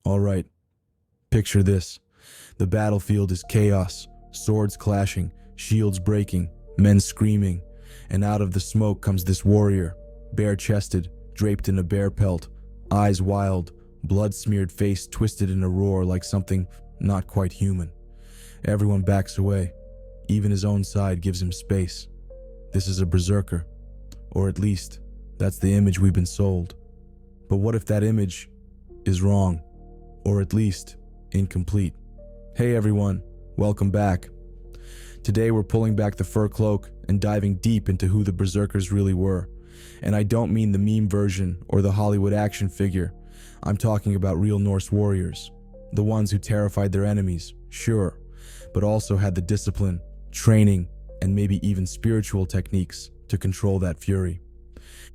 Alright, picture this. The battlefield is chaos, swords clashing, shields breaking, men screaming, and out of the smoke comes this warrior, bare-chested, draped in a bear pelt, eyes wild, blood-smeared face twisted in a roar like something not quite human. Everyone backs away. Even his own side gives him space. This is a berserker. Or at least, that's the image we've been sold. But what if that image is wrong? Or at least, incomplete? Hey everyone, welcome back. Today we're pulling back the fur cloak and diving deep into who the berserkers really were. And I don't mean the meme version or the Hollywood action figure. I'm talking about real Norse warriors. The ones who terrified their enemies, sure, but also had the discipline, training, and maybe even spiritual techniques to control that fury.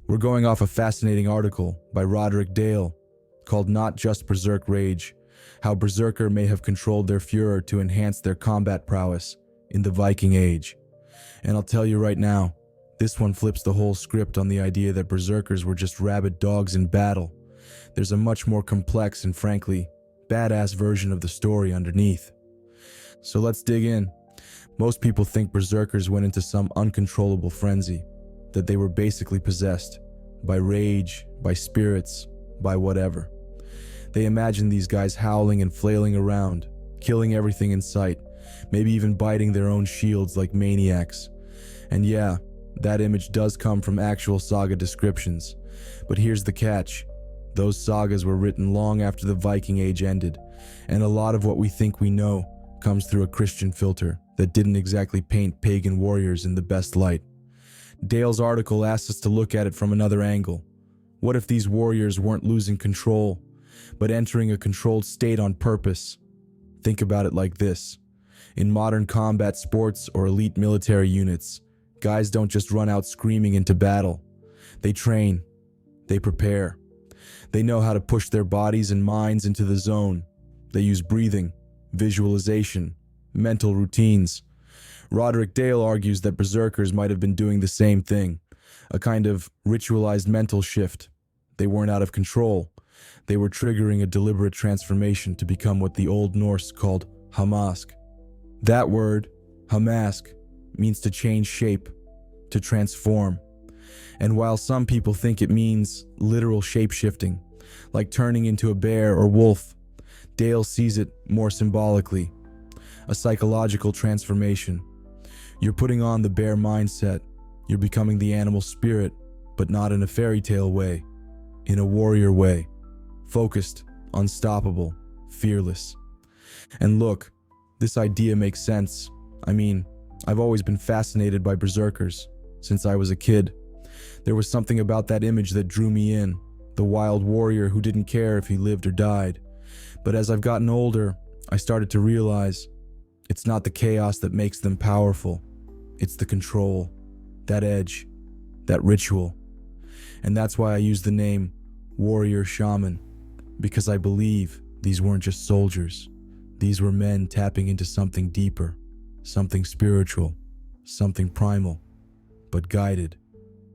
We're going off a fascinating article by Roderick Dale called Not Just Berserk Rage, How Berserker May Have Controlled Their Furor to Enhance Their Combat Prowess in the Viking Age. And I'll tell you right now, this one flips the whole script on the idea that berserkers were just rabid dogs in battle. There's a much more complex and frankly, badass version of the story underneath. So let's dig in. Most people think berserkers went into some uncontrollable frenzy, that they were basically possessed by rage, by spirits, by whatever. They imagine these guys howling and flailing around, killing everything in sight, maybe even biting their own shields like maniacs. And yeah, that image does come from actual saga descriptions. But here's the catch. Those sagas were written long after the Viking Age ended, and a lot of what we think we know comes through a Christian filter that didn't exactly paint pagan warriors in the best light. Dale's article asks us to look at it from another angle. What if these warriors weren't losing control, but entering a controlled state on purpose? Think about it like this. In modern combat sports or elite military units, guys don't just run out screaming into battle. They train. They prepare. They know how to push their bodies and minds into the zone. They use breathing, visualization, mental routines. Roderick Dale argues that berserkers might have been doing the same thing, a kind of ritualized mental shift. They weren't out of control. They were triggering a deliberate transformation to become what the Old Norse called hamask. That word, hamask, means to change shape, to transform. And while some people think it means literal shape-shifting, like turning into a bear or wolf, Dale sees it more symbolically, a psychological transformation. You're putting on the bear mindset. You're becoming the animal spirit, but not in a fairy tale way, in a warrior way, focused, unstoppable, fearless. And look, this idea makes sense. I mean, I've always been fascinated by berserkers, since I was a kid. There was something about that image that drew me in, the wild warrior who didn't care if he lived or died. But as I've gotten older, I started to realize it's not the chaos that makes them powerful. It's the control, that edge, that ritual. And that's why I use the name Warrior Shaman, because I believe these weren't just soldiers. These were men tapping into something deeper, something spiritual, something primal, but guided.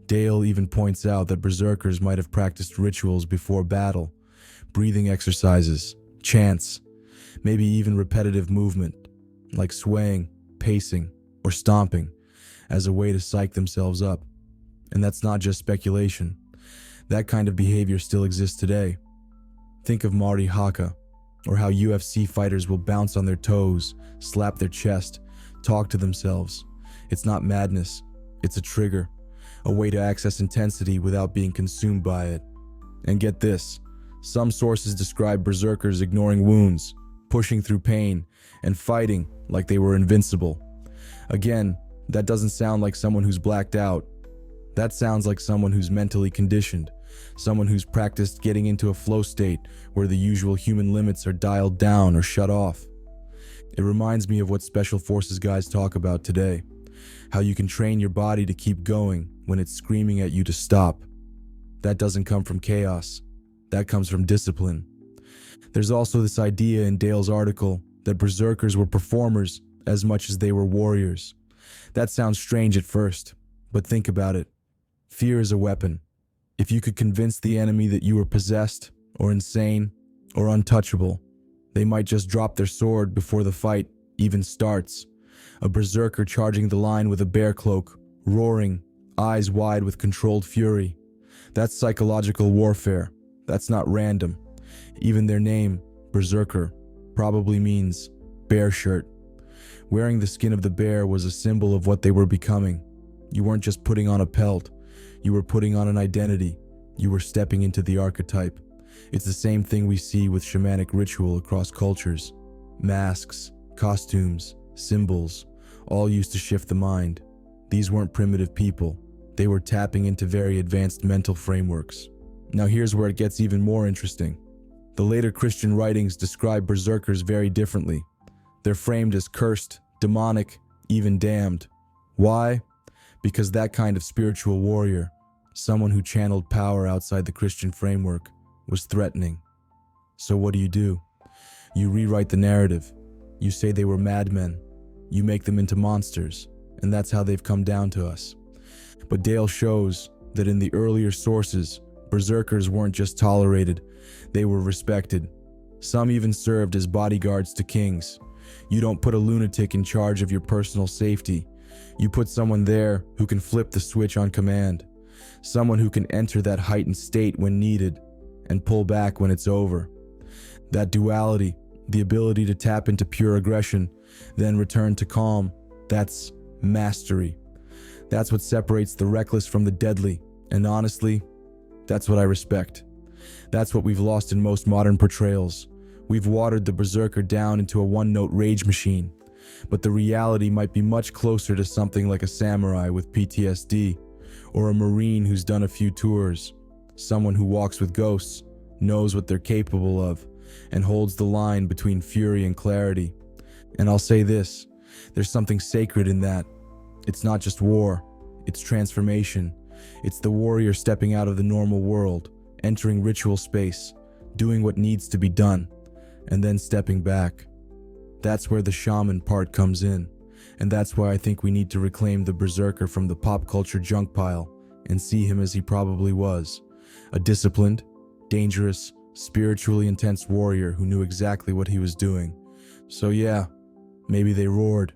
Dale even points out that berserkers might have practiced rituals before battle, breathing exercises, chants, maybe even repetitive movement, like swaying, pacing, or stomping, as a way to psych themselves up. And that's not just speculation. That kind of behavior still exists today. Think of Mari Haka, or how UFC fighters will bounce on their toes, slap their chest, talk to themselves. It's not madness, it's a trigger, a way to access intensity without being consumed by it. And get this, some sources describe berserkers ignoring wounds, pushing through pain, and fighting like they were invincible. Again, that doesn't sound like someone who's blacked out. That sounds like someone who's mentally conditioned, someone who's practiced getting into a flow state where the usual human limits are dialed down or shut off. It reminds me of what special forces guys talk about today, how you can train your body to keep going when it's screaming at you to stop. That doesn't come from chaos. That comes from discipline. There's also this idea in Dale's article that berserkers were performers as much as they were warriors. That sounds strange at first, but think about it. Fear is a weapon. If you could convince the enemy that you were possessed, or insane, or untouchable. They might just drop their sword before the fight even starts. A berserker charging the line with a bear cloak, roaring, eyes wide with controlled fury. That's psychological warfare. That's not random. Even their name, Berserker, probably means bear shirt. Wearing the skin of the bear was a symbol of what they were becoming. You weren't just putting on a pelt. You were putting on an identity. You were stepping into the archetype. It's the same thing we see with shamanic ritual across cultures. Masks, costumes, symbols, all used to shift the mind. These weren't primitive people. They were tapping into very advanced mental frameworks. Now here's where it gets even more interesting. The later Christian writings describe berserkers very differently. They're framed as cursed, demonic, even damned. Why? Because that kind of spiritual warrior, someone who channeled power outside the Christian framework, was threatening. So what do? You rewrite the narrative. You say they were madmen. You make them into monsters, and that's how they've come down to us. But Dale shows that in the earlier sources, berserkers weren't just tolerated, they were respected. Some even served as bodyguards to kings. You don't put a lunatic in charge of your personal safety. You put someone there who can flip the switch on command. Someone who can enter that heightened state when needed and pull back when it's over. That duality, the ability to tap into pure aggression, then return to calm, that's mastery. That's what separates the reckless from the deadly, and honestly, that's what I respect. That's what we've lost in most modern portrayals. We've watered the berserker down into a one-note rage machine, but the reality might be much closer to something like a samurai with PTSD, or a marine who's done a few tours, someone who walks with ghosts, knows what they're capable of, and holds the line between fury and clarity. And I'll say this, there's something sacred in that. It's not just war, it's transformation. It's the warrior stepping out of the normal world, entering ritual space, doing what needs to be done, and then stepping back. That's where the shaman part comes in, and that's why I think we need to reclaim the berserker from the pop culture junk pile and see him as he probably was, a disciplined, dangerous, spiritually intense warrior who knew exactly what he was doing. So yeah, maybe they roared,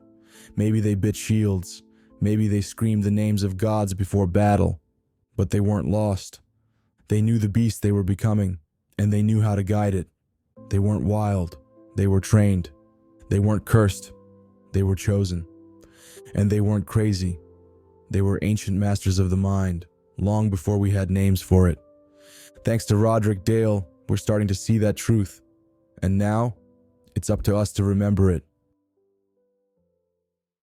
maybe they bit shields, maybe they screamed the names of gods before battle, but they weren't lost. They knew the beast they were becoming, and they knew how to guide it. They weren't wild, they were trained. They weren't cursed, they were chosen. And they weren't crazy. They were ancient masters of the mind, long before we had names for it. Thanks to Roderick Dale, we're starting to see that truth. And now, it's up to us to remember it.